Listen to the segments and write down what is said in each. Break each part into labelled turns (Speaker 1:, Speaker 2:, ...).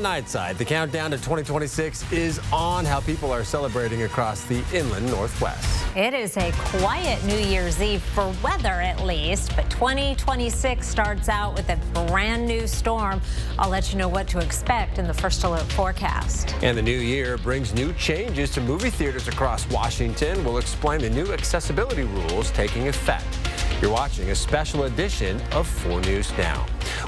Speaker 1: Nightside, the countdown to 2026 is on. How people are celebrating across the inland Northwest.
Speaker 2: It is a quiet New Year's Eve for weather, at least, but 2026 starts out with a brand new storm. I'll let you know what to expect in the First Alert forecast.
Speaker 1: And the new year brings new changes to movie theaters across Washington. We'll explain the new accessibility rules taking effect. You're watching a special edition of 4 News Now.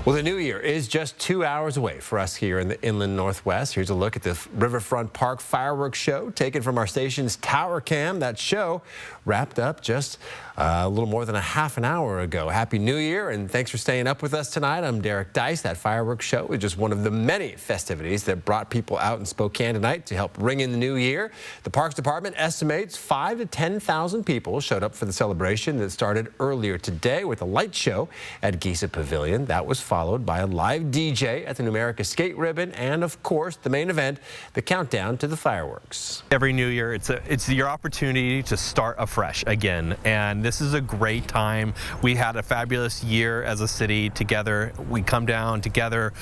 Speaker 1: Well, the new year is just 2 hours away for us here in the inland Northwest. Here's a look at the Riverfront Park fireworks show taken from our station's tower cam. That show wrapped up just a little more than a half an hour ago. Happy New Year, and thanks for staying up with us tonight. I'm Derek Dice. That fireworks show is just one of the many festivities that brought people out in Spokane tonight to help ring in the new year. The Parks Department estimates 5,000 to 10,000 people showed up for the celebration that started earlier today with a light show at Giza Pavilion. That was followed by a live DJ at the Numerica Skate Ribbon, and of course the main event, the countdown to the fireworks.
Speaker 3: Every new year, it's your opportunity to start afresh again, and this is a great time. We had a fabulous year as a city together. We come down together,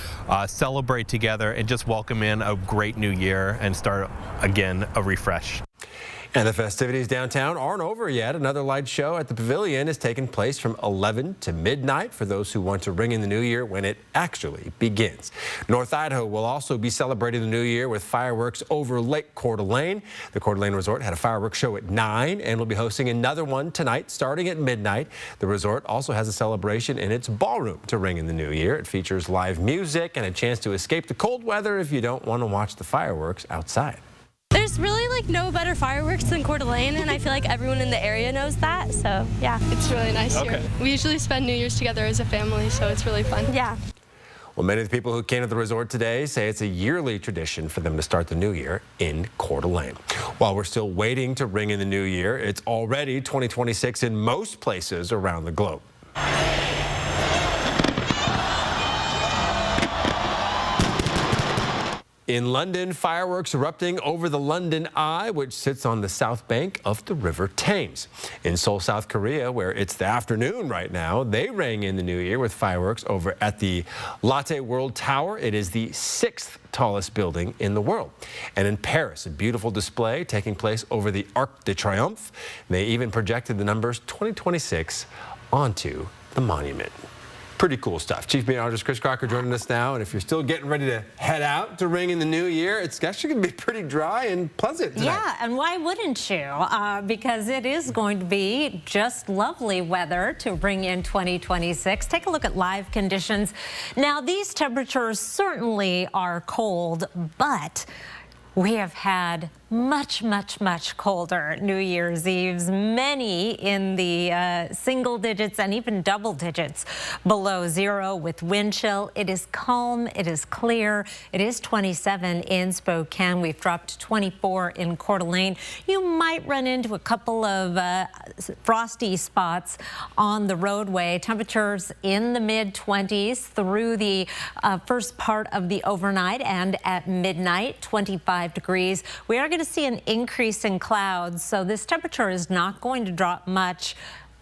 Speaker 3: celebrate together, and just welcome in a great new year and start again a refresh.
Speaker 1: And the festivities downtown aren't over yet. Another light show at the Pavilion is taking place from 11 to midnight for those who want to ring in the new year when it actually begins. North Idaho will also be celebrating the new year with fireworks over Lake Coeur d'Alene. The Coeur d'Alene Resort had a fireworks show at 9 and will be hosting another one tonight starting at midnight. The resort also has a celebration in its ballroom to ring in the new year. It features live music and a chance to escape the cold weather if you don't want to watch the fireworks outside.
Speaker 4: There's really no better fireworks than Coeur d'Alene, and I feel like everyone in the area knows that, so yeah. It's really nice here. We usually spend New Year's together as a family, so it's really fun. Yeah.
Speaker 1: Well, many of the people who came to the resort today say it's a yearly tradition for them to start the new year in Coeur d'Alene. While we're still waiting to ring in the new year, it's already 2026 in most places around the globe. In London, fireworks erupting over the London Eye, which sits on the south bank of the River Thames. In Seoul, South Korea, where it's the afternoon right now, they rang in the new year with fireworks over at the Lotte World Tower. It is the 6th tallest building in the world. And in Paris, a beautiful display taking place over the Arc de Triomphe. They even projected the numbers 2026 onto the monument. Pretty cool stuff. Chief Meteorologist Chris Crocker joining us now. And if you're still getting ready to head out to ring in the new year, it's actually going to be pretty dry and pleasant tonight.
Speaker 2: Yeah, and why wouldn't you? Because it is going to be just lovely weather to bring in 2026. Take a look at live conditions. Now, these temperatures certainly are cold, but we have had much colder New Year's Eves, many in the single digits and even double digits below zero with wind chill. It is calm, it is clear. It is 27 in Spokane. We've dropped to 24 in Coeur d'Alene. You might run into a couple of frosty spots on the roadway. Temperatures in the mid-20s through the first part of the overnight, and at midnight, 25 degrees. We are going to see an increase in clouds, so this temperature is not going to drop much,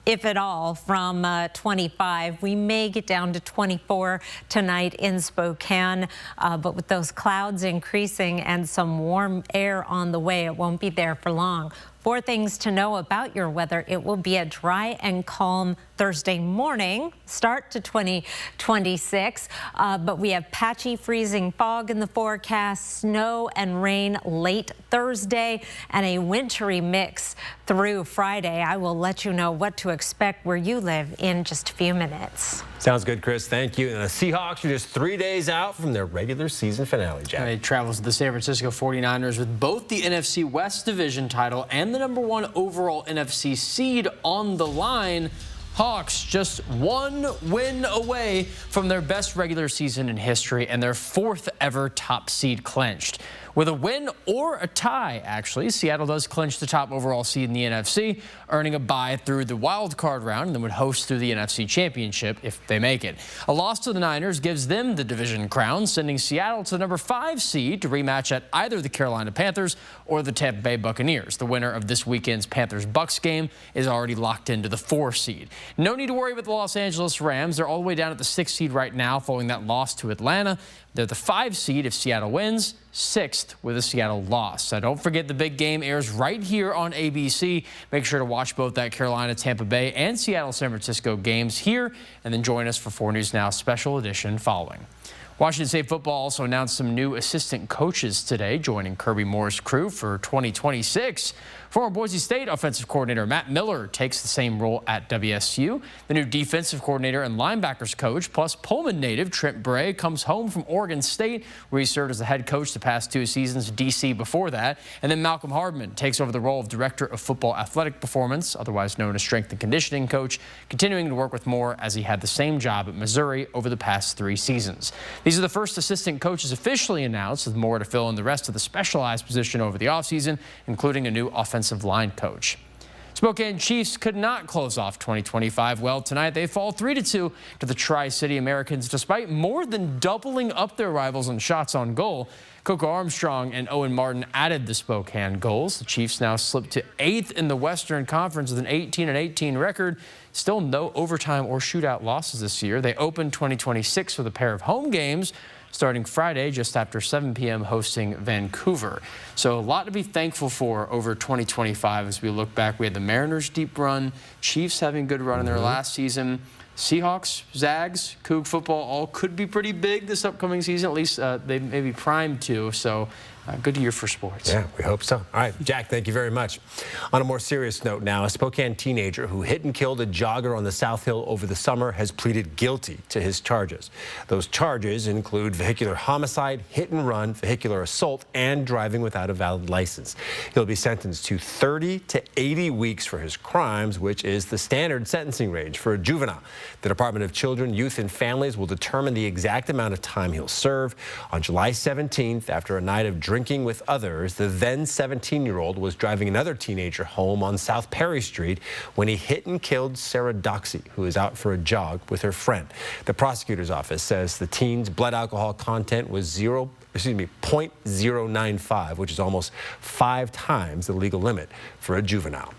Speaker 2: if at all, from 25. We may get down to 24 tonight in Spokane, but with those clouds increasing and some warm air on the way, it won't be there for long. 4 things to know about your weather. It will be a dry and calm Thursday morning, start to 2026, but we have patchy freezing fog in the forecast, snow and rain late Thursday, and a wintry mix through Friday. I will let you know what to expect where you live in just a few minutes.
Speaker 1: Sounds good, Chris. Thank you. And the Seahawks are just 3 days out from their regular season finale, Jack.
Speaker 5: It travels to the San Francisco 49ers with both the NFC West division title and the #1 overall NFC seed on the line. Hawks just 1 win away from their best regular season in history and their 4th ever top seed clinched. With a win or a tie, actually, Seattle does clinch the top overall seed in the NFC, earning a bye through the wild card round and then would host through the NFC Championship if they make it. A loss to the Niners gives them the division crown, sending Seattle to the number 5 seed to rematch at either the Carolina Panthers or the Tampa Bay Buccaneers. The winner of this weekend's Panthers-Bucs game is already locked into the 4 seed. No need to worry about the Los Angeles Rams. They're all the way down at the 6 seed right now following that loss to Atlanta. They're the 5 seed if Seattle wins, 6th with a Seattle loss. So don't forget the big game airs right here on ABC. Make sure to watch both that Carolina, Tampa Bay, and Seattle, San Francisco games here, and then join us for 4 News Now special edition following. Washington State football also announced some new assistant coaches today, joining Kirby Moore's crew for 2026. Former Boise State offensive coordinator Matt Miller takes the same role at WSU. The new defensive coordinator and linebackers coach, plus Pullman native Trent Bray, comes home from Oregon State, where he served as the head coach the past 2 seasons, DC before that. And then Malcolm Hardman takes over the role of director of football athletic performance, otherwise known as strength and conditioning coach, continuing to work with Moore as he had the same job at Missouri over the past 3 seasons. These are the first assistant coaches officially announced, with Moore to fill in the rest of the specialized position over the offseason, including a new offensive line coach. Spokane Chiefs could not close off 2025 well tonight. They fall 3-2 to the Tri-City Americans, despite more than doubling up their rivals in shots on goal. Coco Armstrong and Owen Martin added the Spokane goals. The Chiefs now slip to 8th in the Western Conference with an 18-18 record. Still no overtime or shootout losses this year. They open 2026 with a pair of home games, starting Friday just after 7 p.m. hosting Vancouver. So a lot to be thankful for over 2025 as we look back. We had the Mariners' deep run, Chiefs having a good run in their last season. Seahawks, Zags, Coug football all could be pretty big this upcoming season. At least they may be primed to. So good year for sports.
Speaker 1: Yeah, we hope so. All right, Jack, thank you very much. On a more serious note now, a Spokane teenager who hit and killed a jogger on the South Hill over the summer has pleaded guilty to his charges. Those charges include vehicular homicide, hit and run, vehicular assault, and driving without a valid license. He'll be sentenced to 30 to 80 weeks for his crimes, which is the standard sentencing range for a juvenile. The Department of Children, Youth, and Families will determine the exact amount of time he'll serve. On July 17th, after a night of drinking with others, the then 17-year-old was driving another teenager home on South Perry Street when he hit and killed Sarah Doxey, who was out for a jog with her friend. The prosecutor's office says the teen's blood alcohol content was 0.095, which is almost 5 times the legal limit for a juvenile.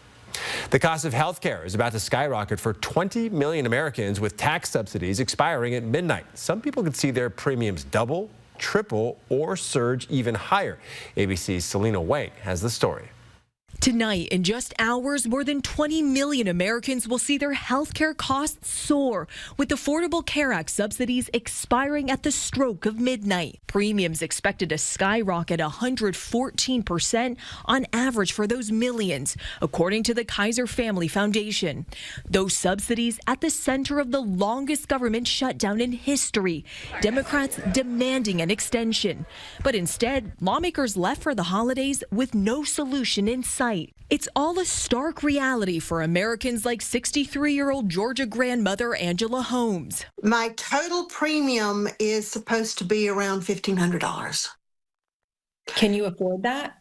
Speaker 1: The cost of health care is about to skyrocket for 20 million Americans, with tax subsidies expiring at midnight. Some people could see their premiums double, triple, or surge even higher. ABC's Selena Wang has the story.
Speaker 6: Tonight, in just hours, more than 20 million Americans will see their health care costs soar, with Affordable Care Act subsidies expiring at the stroke of midnight. Premiums expected to skyrocket 114% on average for those millions, according to the Kaiser Family Foundation. Those subsidies at the center of the longest government shutdown in history, Democrats demanding an extension. But instead, lawmakers left for the holidays with no solution in sight. It's all a stark reality for Americans like 63-year-old Georgia grandmother Angela Holmes.
Speaker 7: My total premium is supposed to be around $1,500.
Speaker 6: Can you afford that?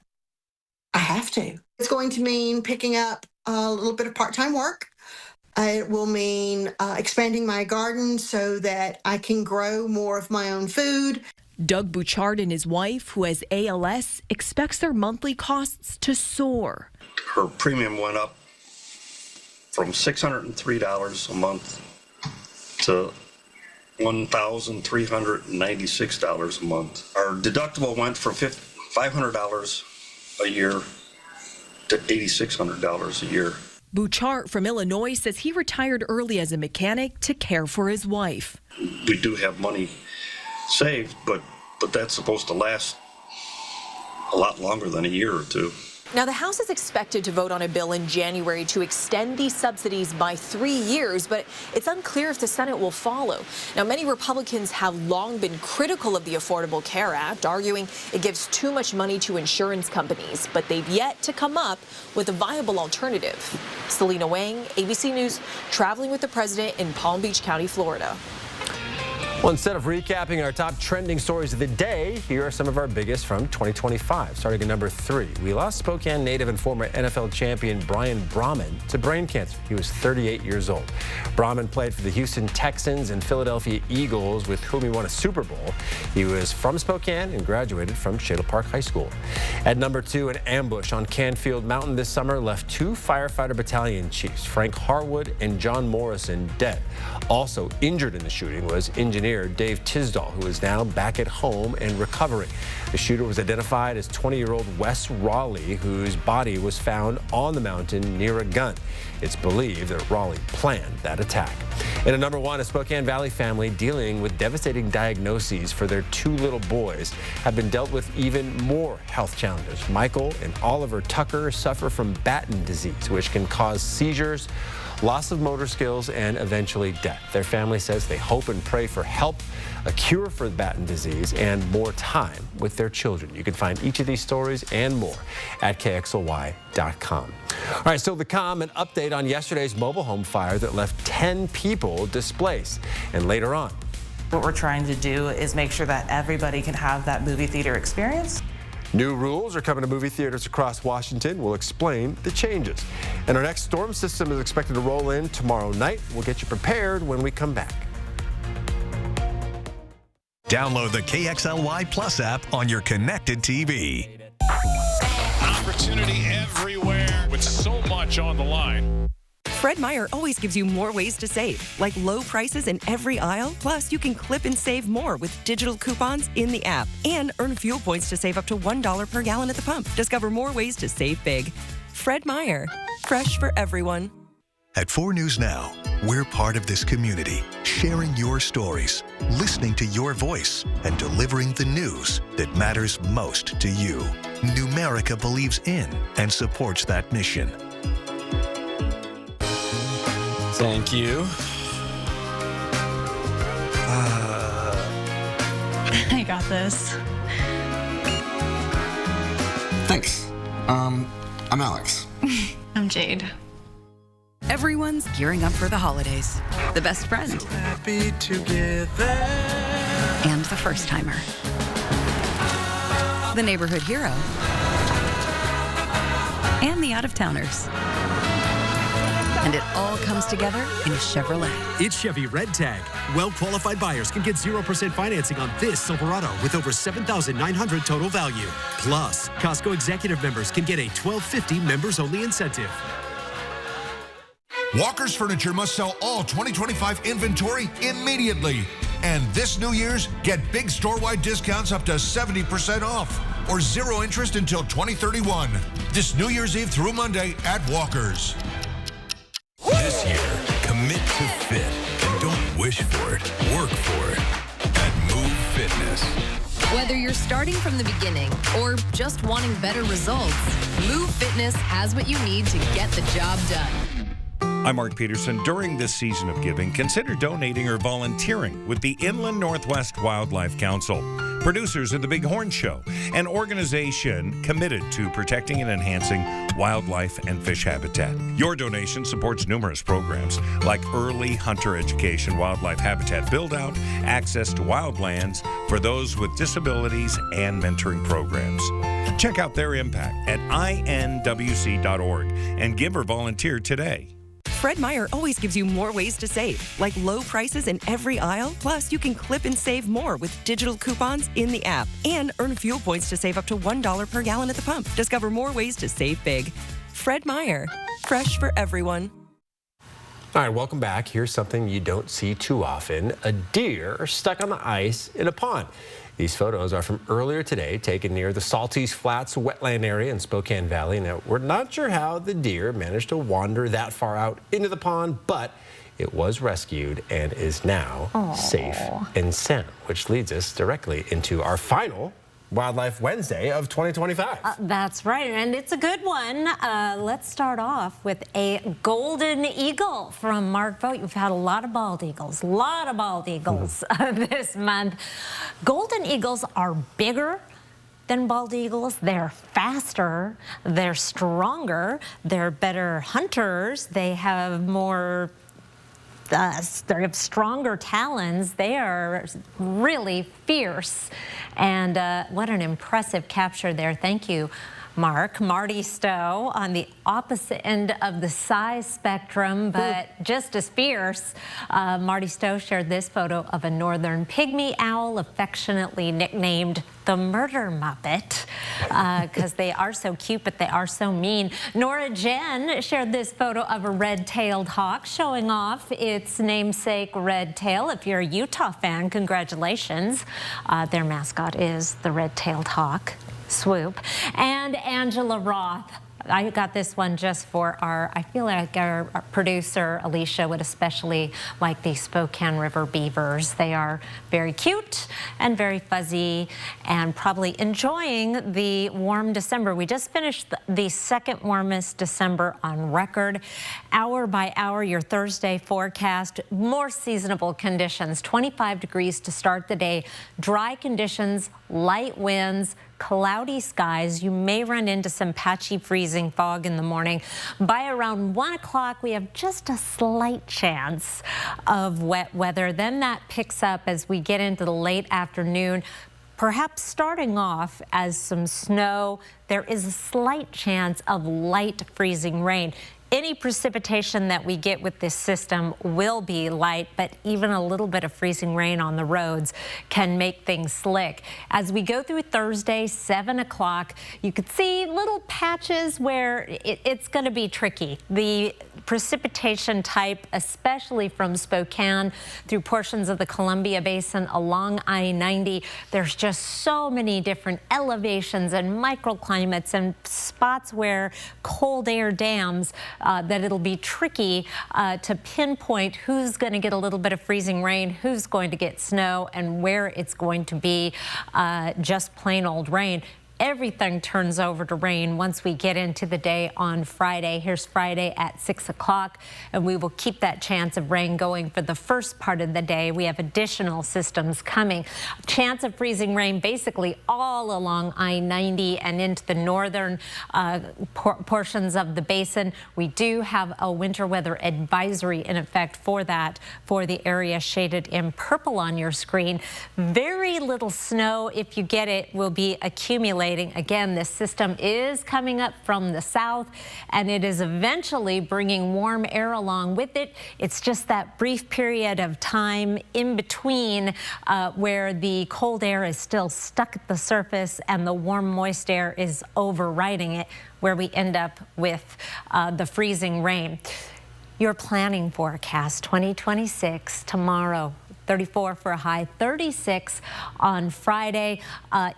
Speaker 7: I have to. It's going to mean picking up a little bit of part-time work. It will mean expanding my garden so that I can grow more of my own food.
Speaker 6: Doug Bouchard and his wife, who has ALS, expects their monthly costs to soar.
Speaker 8: Her premium went up from $603 a month to $1,396 a month. Our deductible went from $500 a year to $8,600 a year.
Speaker 6: Bouchard from Illinois says he retired early as a mechanic to care for his wife.
Speaker 8: We do have money saved, but that's supposed to last a lot longer than a year or two.
Speaker 6: Now, the House is expected to vote on a bill in January to extend these subsidies by 3 years, but it's unclear if the Senate will follow. Now, many Republicans have long been critical of the Affordable Care Act, arguing it gives too much money to insurance companies, but they've yet to come up with a viable alternative. Selena Wang, ABC News, traveling with the president in Palm Beach County, Florida.
Speaker 1: Well, instead of recapping our top trending stories of the day, here are some of our biggest from 2025. Starting at number 3, we lost Spokane native and former NFL champion Brian Brahman to brain cancer. He was 38 years old. Brahman played for the Houston Texans and Philadelphia Eagles, with whom he won a Super Bowl. He was from Spokane and graduated from Shadle Park High School. At number 2, an ambush on Canfield Mountain this summer left 2 firefighter battalion chiefs, Frank Harwood and John Morrison, dead. Also injured in the shooting was engineer Dave Tisdall, who is now back at home and recovering. The shooter was identified as 20-year-old Wes Raleigh, whose body was found on the mountain near a gun. It's believed that Raleigh planned that attack. And at number 1, a Spokane Valley family dealing with devastating diagnoses for their 2 little boys have been dealt with even more health challenges. Michael and Oliver Tucker suffer from Batten disease, which can cause seizures, loss of motor skills, and eventually death. Their family says they hope and pray for help, a cure for Batten disease, and more time with their children. You can find each of these stories and more at KXLY.com. All right, still to come, an update on yesterday's mobile home fire that left 10 people displaced. And later on,
Speaker 9: what we're trying to do is make sure that everybody can have that movie theater experience.
Speaker 1: new rules are coming to movie theaters across Washington. We'll explain the changes. And our next storm system is expected to roll in tomorrow night. We'll get you prepared when we come back.
Speaker 10: Download the KXLY Plus app on your connected TV.
Speaker 11: Opportunity everywhere with so much on the line.
Speaker 12: Fred Meyer always gives you more ways to save, like low prices in every aisle. Plus, you can clip and save more with digital coupons in the app and earn fuel points to save up to $1 per gallon at the pump. Discover more ways to save big. Fred Meyer, fresh for everyone.
Speaker 10: At 4 News Now, we're part of this community, sharing your stories, listening to your voice, and delivering the news that matters most to you. Numerica believes in and supports that mission.
Speaker 11: Thank you.
Speaker 13: I got this.
Speaker 14: Thanks. I'm Alex.
Speaker 13: I'm Jade.
Speaker 15: Everyone's gearing up for the holidays. The best friend.
Speaker 16: So happy together.
Speaker 15: And the first timer. The neighborhood hero. And the out-of-towners. And it all comes together in a Chevrolet.
Speaker 17: It's Chevy Red Tag. Well-qualified buyers can get 0% financing on this Silverado with over $7,900 total value. Plus, Costco executive members can get a $12.50 members-only incentive.
Speaker 18: Walker's Furniture must sell all 2025 inventory immediately. And this New Year's, get big store-wide discounts up to 70% off or 0 interest until 2031. This New Year's Eve through Monday at Walker's.
Speaker 10: This year, commit to fit and don't wish for it, work for it at Move Fitness.
Speaker 19: Whether you're starting from the beginning or just wanting better results, Move Fitness has what you need to get the job done.
Speaker 20: I'm Mark Peterson. During this season of giving, consider donating or volunteering with the Inland Northwest Wildlife Council, producers of The Big Horn Show, an organization committed to protecting and enhancing wildlife and fish habitat. Your donation supports numerous programs like early hunter education, wildlife habitat build-out, access to wildlands for those with disabilities, and mentoring programs. Check out their impact at inwc.org and give or volunteer today.
Speaker 12: Fred Meyer always gives you more ways to save, like low prices in every aisle. Plus, you can clip and save more with digital coupons in the app and earn fuel points to save up to $1 per gallon at the pump. Discover more ways to save big. Fred Meyer, fresh for everyone.
Speaker 1: All right, welcome back. Here's something you don't see too often: a deer stuck on the ice in a pond. These photos are from earlier today, taken near the Salties Flats wetland area in Spokane Valley. Now, we're not sure how the deer managed to wander that far out into the pond, but it was rescued and is now safe and sound, which leads us directly into our final Wildlife Wednesday of 2025.
Speaker 2: That's right, and it's a good one. Let's start off with a golden eagle from Mark Vogt. You've had a lot of bald eagles, this month. Golden eagles are bigger than bald eagles. They're faster, they're stronger, they're better hunters, they have more they have stronger talons. They are really fierce. And what an impressive capture there. Thank you, Mark. Marty Stowe on the opposite end of the size spectrum, but just as fierce. Marty Stowe shared this photo of a northern pygmy owl, affectionately nicknamed the Murder Muppet, because they are so cute, but they are so mean. Nora Jen shared this photo of a red-tailed hawk, showing off its namesake red tail. If you're a Utah fan, congratulations. Their mascot is the red-tailed hawk. Swoop. And Angela Roth. I got this one just for I feel like our producer, Alicia, would especially like the Spokane River beavers. They are very cute and very fuzzy and probably enjoying the warm December. We just finished the second warmest December on record. Hour by hour, your Thursday forecast, more seasonable conditions, 25 degrees to start the day, dry conditions, light winds, cloudy skies. You may run into some patchy freezing fog in the morning. By around 1 o'clock, we have just a slight chance of wet weather. Then that picks up as we get into the late afternoon, perhaps starting off as some snow. There is a slight chance of light freezing rain. Any precipitation that we get with this system will be light, but even a little bit of freezing rain on the roads can make things slick. As we go through Thursday, 7 o'clock, you could see little patches where it's going to be tricky. The precipitation type, especially from Spokane through portions of the Columbia Basin along I-90, there's just so many different elevations and microclimates and spots where cold air dams that it'll be tricky to pinpoint who's going to get a little bit of freezing rain, who's going to get snow, and where it's going to be just plain old rain. Everything turns over to rain once we get into the day on Friday. Here's Friday at 6 o'clock, and we will keep that chance of rain going for the first part of the day. We have additional systems coming. Chance of freezing rain basically all along I-90 and into the northern portions of the basin. We do have a winter weather advisory in effect for that, for the area shaded in purple on your screen. Very little snow, if you get it, will be accumulating. Again, this system is coming up from the south, and it is eventually bringing warm air along with it. It's just that brief period of time in between where the cold air is still stuck at the surface and the warm, moist air is overriding it, where we end up with the freezing rain. Your planning forecast 2026 tomorrow. 34 for a high, 36 on Friday.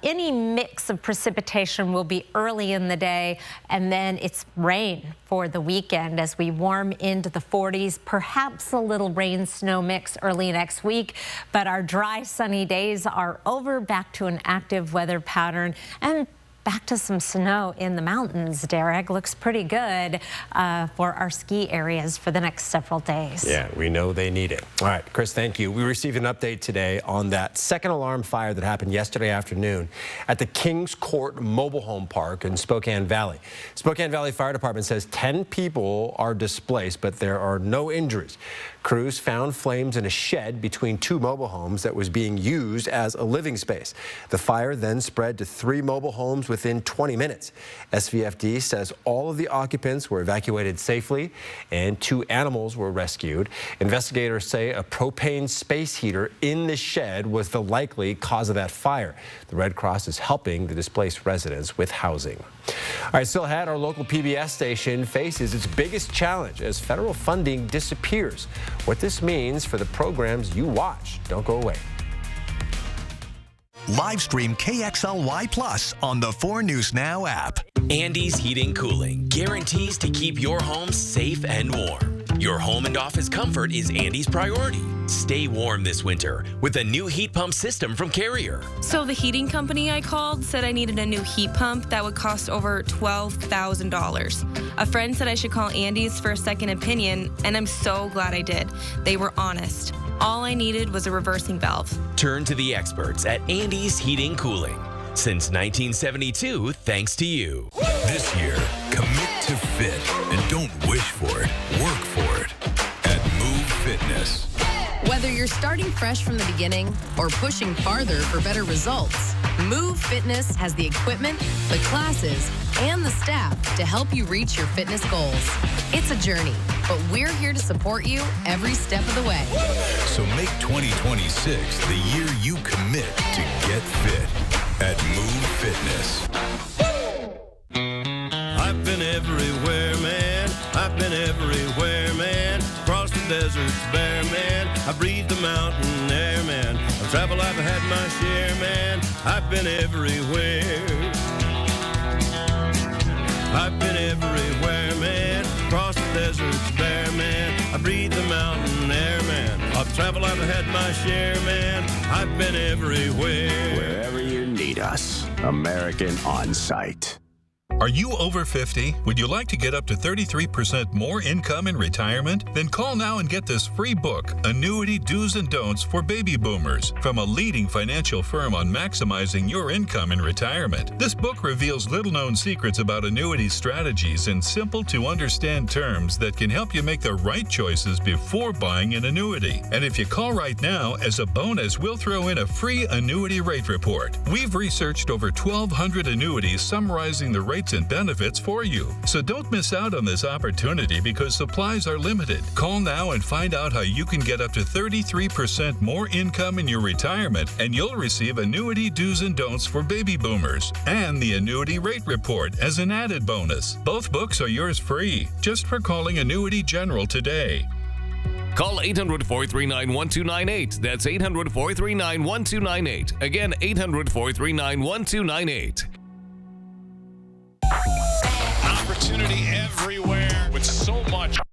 Speaker 2: Any mix of precipitation will be early in the day, and then it's rain for the weekend as we warm into the 40s. Perhaps a little rain snow mix early next week, but our dry sunny days are over, back to an active weather pattern and back to some snow in the mountains. Derek, looks pretty good for our ski areas for the next several days.
Speaker 1: Yeah, we know they need it. All right, Chris, thank you. We received an update today on that second alarm fire that happened yesterday afternoon at the Kings Court Mobile Home Park in Spokane Valley. Spokane Valley Fire Department says 10 people are displaced, but there are no injuries. Crews found flames in a shed between two mobile homes that was being used as a living space. The fire then spread to 3 mobile homes within 20 minutes. SVFD says all of the occupants were evacuated safely and 2 animals were rescued. Investigators say a propane space heater in the shed was the likely cause of that fire. The Red Cross is helping the displaced residents with housing. All right, still ahead, our local PBS station faces its biggest challenge as federal funding disappears. What this means for the programs you watch. Don't go away.
Speaker 10: Live stream KXLY Plus on the 4 News Now app.
Speaker 21: Andy's Heating Cooling guarantees to keep your home safe and warm. Your home and office comfort is Andy's priority. Stay warm this winter with a new heat pump system from Carrier.
Speaker 22: So the heating company I called said I needed a new heat pump that would cost over $12,000. A friend said I should call Andy's for a second opinion, and I'm so glad I did. They were honest. All I needed was a reversing valve.
Speaker 21: Turn to the experts at Andy's Heating Cooling. Since 1972, thanks to you.
Speaker 23: This year, commit to fit and don't wish for it, work for it. At Move Fitness.
Speaker 21: Fitness.
Speaker 19: Whether you're starting fresh from the beginning or pushing farther for better results, Move Fitness has the equipment, the classes, and the staff to help you reach your fitness goals. It's a journey, but we're here to support you every step of the way.
Speaker 3: So make 2026 the year you commit to get fit at Move Fitness.
Speaker 4: I've been everywhere, man. I've been everywhere, man. Across the deserts bare, man. I breathe the mountain air, man. I've traveled, I've had my share, man. I've been everywhere. I've been everywhere, man. Across the deserts bare, man. I breathe the mountain air, man. I've traveled, I've had my share, man. I've been everywhere.
Speaker 23: Wherever you need us, American On Site.
Speaker 3: Are you over 50? Would you like to get up to 33% more income in retirement? Then call now and get this free book, Annuity Do's and Don'ts for Baby Boomers, from a leading financial firm on maximizing your income in retirement. This book reveals little-known secrets about annuity strategies in simple-to-understand terms that can help you make the right choices before buying an annuity. And if you call right now, as a bonus, we'll throw in a free annuity rate report. We've researched over 1,200 annuities summarizing the rates and benefits for you. So don't miss out on this opportunity because supplies are limited. Call now and find out how you can get up to 33% more income in your retirement, and you'll receive Annuity Do's and Don'ts for Baby Boomers and the Annuity Rate Report as an added bonus. Both books are yours free just for calling Annuity General today.
Speaker 24: Call 800-439-1298. That's 800-439-1298. Again, 800-439-1298.
Speaker 11: Opportunity everywhere with so much.
Speaker 1: All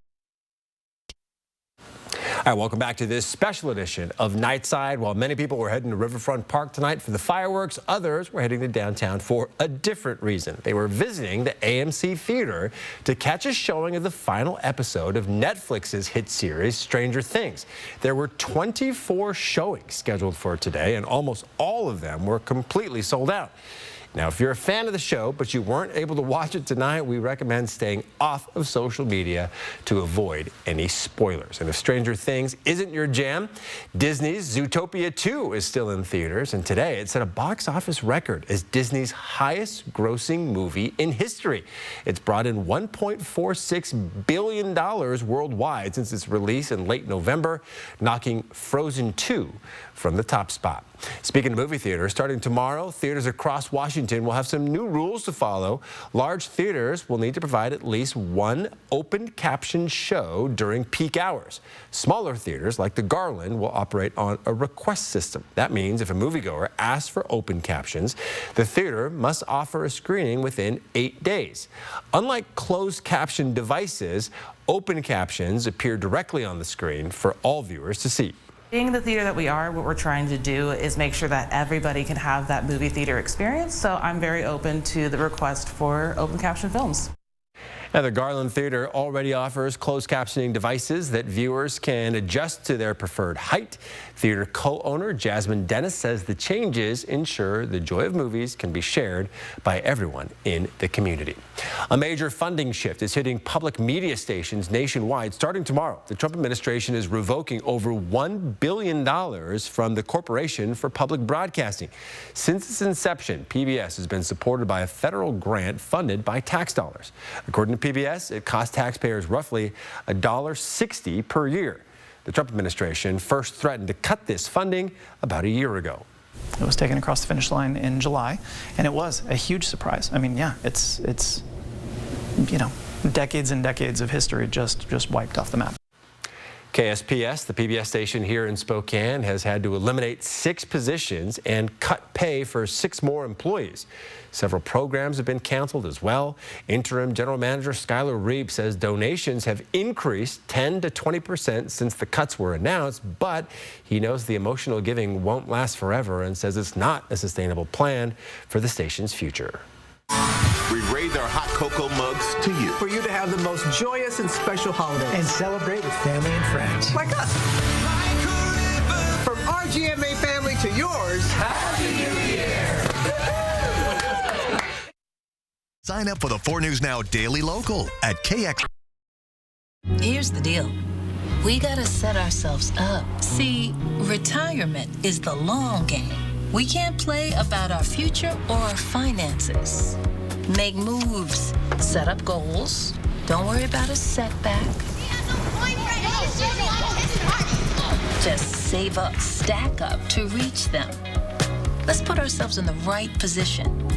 Speaker 1: right, welcome back to this special edition of Nightside. While many people were heading to Riverfront Park tonight for the fireworks, others were heading to downtown for a different reason. They were visiting the AMC Theater to catch a showing of the final episode of Netflix's hit series, Stranger Things. There were 24 showings scheduled for today, and almost all of them were completely sold out. Now, if you're a fan of the show, but you weren't able to watch it tonight, we recommend staying off of social media to avoid any spoilers. And if Stranger Things isn't your jam, Disney's Zootopia 2 is still in theaters, and today it set a box office record as Disney's highest grossing movie in history. It's brought in $1.46 billion worldwide since its release in late November, knocking Frozen 2 from the top spot. Speaking of movie theaters, starting tomorrow, theaters across Washington will have some new rules to follow. Large theaters will need to provide at least one open caption show during peak hours. Smaller theaters, like the Garland, will operate on a request system. That means if a moviegoer asks for open captions, the theater must offer a screening within 8 days. Unlike closed caption devices, open captions appear directly on the screen for all viewers to see.
Speaker 9: Being the theater that we are, what we're trying to do is make sure that everybody can have that movie theater experience. So I'm very open to the request for open caption films.
Speaker 1: Now, the Garland Theater already offers closed captioning devices that viewers can adjust to their preferred height. Theater co-owner Jasmine Dennis says the changes ensure the joy of movies can be shared by everyone in the community. A major funding shift is hitting public media stations nationwide starting tomorrow. The Trump administration is revoking over $1 billion from the Corporation for Public Broadcasting. Since its inception, PBS has been supported by a federal grant funded by tax dollars. According to PBS, it costs taxpayers roughly $1.60 per year. The Trump administration first threatened to cut this funding about a year ago.
Speaker 25: It was taken across the finish line in July, and it was a huge surprise. I mean, yeah, it's you know, decades and decades of history just wiped off the map.
Speaker 1: KSPS, the PBS station here in Spokane, has had to eliminate 6 positions and cut pay for 6 more employees. Several programs have been canceled as well. Interim General Manager Skylar Reeb says donations have increased 10 to 20% since the cuts were announced, but he knows the emotional giving won't last forever and says it's not a sustainable plan for the station's future.
Speaker 26: We raise our hot cocoa mugs to you.
Speaker 27: For you to have the most joyous and special holidays.
Speaker 28: And celebrate with family and friends.
Speaker 27: Like us. From our GMA family to yours.
Speaker 28: Happy New Year.
Speaker 10: Sign up for the 4 News Now Daily Local at KX.
Speaker 15: Here's the deal.
Speaker 5: we gotta set ourselves up. See, retirement is the long game. We can't play about our future or our finances. Make moves, set up goals. Don't worry about a setback. Just save up, stack up to reach them. Let's put ourselves in the right position.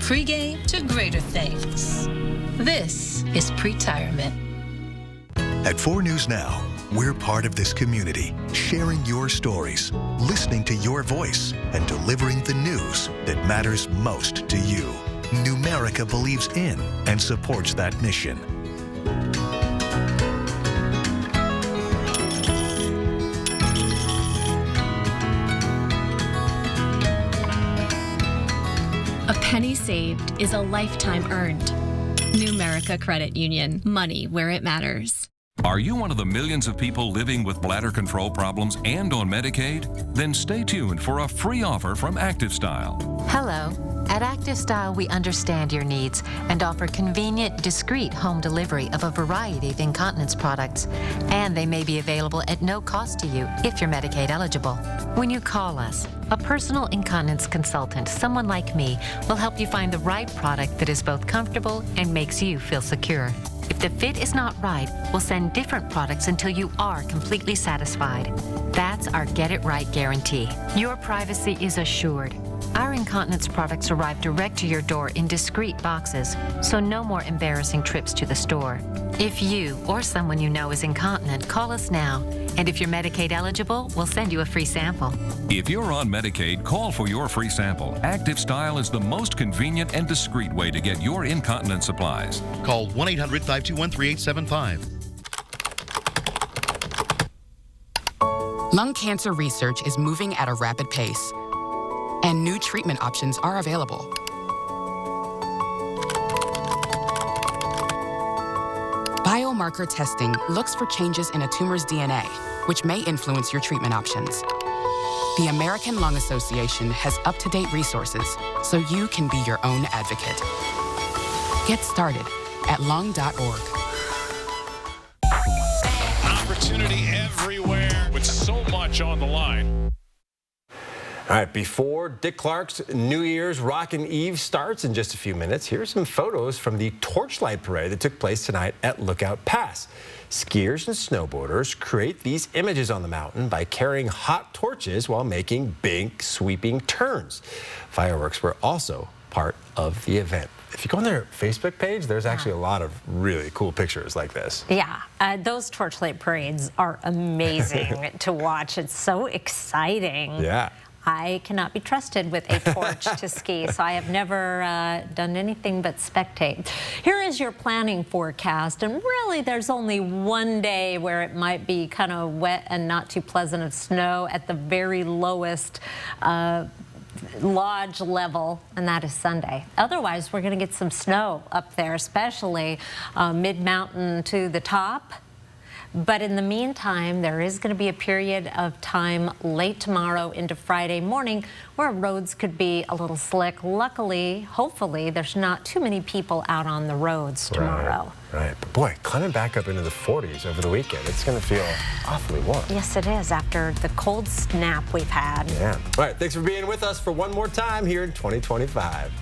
Speaker 5: Pre-game to greater things. This is Pretirement.
Speaker 10: At 4 News Now, we're part of this community, sharing your stories, listening to your voice, and delivering the news that matters most to you. Numerica believes in and supports that mission.
Speaker 6: A penny saved is a lifetime earned. Numerica Credit Union. Money where it matters.
Speaker 7: Are you one of the millions of people living with bladder control problems and on Medicaid? Then stay tuned for a free offer from ActiveStyle.
Speaker 8: Hello. At ActiveStyle, we understand your needs and offer convenient, discreet home delivery of a variety of incontinence products. And they may be available at no cost to you if you're Medicaid eligible. When you call us, a personal incontinence consultant, someone like me, will help you find the right product that is both comfortable and makes you feel secure. If the fit is not right, we'll send different products until you are completely satisfied. That's our Get It Right guarantee. Your privacy is assured. Our incontinence products arrive direct to your door in discreet boxes, so no more embarrassing trips to the store. If you or someone you know is incontinent, call us now. And if you're Medicaid eligible, we'll send you a free sample.
Speaker 7: If you're on Medicaid, call for your free sample. ActiveStyle is the most convenient and discreet way to get your incontinence supplies.
Speaker 13: Call 1-800-521-3875.
Speaker 14: Lung cancer research is moving at a rapid pace, and new treatment options are available. Biomarker testing looks for changes in a tumor's DNA, which may influence your treatment options. The American Lung Association has up-to-date resources so you can be your own advocate. Get started at lung.org.
Speaker 11: Opportunity everywhere with so much on the line.
Speaker 1: All right, before Dick Clark's New Year's Rockin' Eve starts in just a few minutes, here's some photos from the Torchlight Parade that took place tonight at Lookout Pass. Skiers and snowboarders create these images on the mountain by carrying hot torches while making big, sweeping turns. Fireworks were also part of the event. If you go on their Facebook page, there's actually a lot of really cool pictures like this.
Speaker 2: Yeah, those Torchlight Parades are amazing to watch. It's so exciting.
Speaker 1: Yeah.
Speaker 2: I cannot be trusted with a torch to ski, so I have never done anything but spectate. Here is your planning forecast, and really there's only one day where it might be kind of wet and not too pleasant of snow at the very lowest lodge level, and that is Sunday. Otherwise, we're going to get some snow up there, especially mid-mountain to the top. But in the meantime, there is going to be a period of time late tomorrow into Friday morning where roads could be a little slick. Luckily, hopefully, there's not too many people out on the roads tomorrow.
Speaker 1: Right. But boy, climbing back up into the 40s over the weekend, it's going to feel awfully warm.
Speaker 2: Yes, it is, after the cold snap we've had.
Speaker 1: Yeah. All right, thanks for being with us for one more time here in 2025.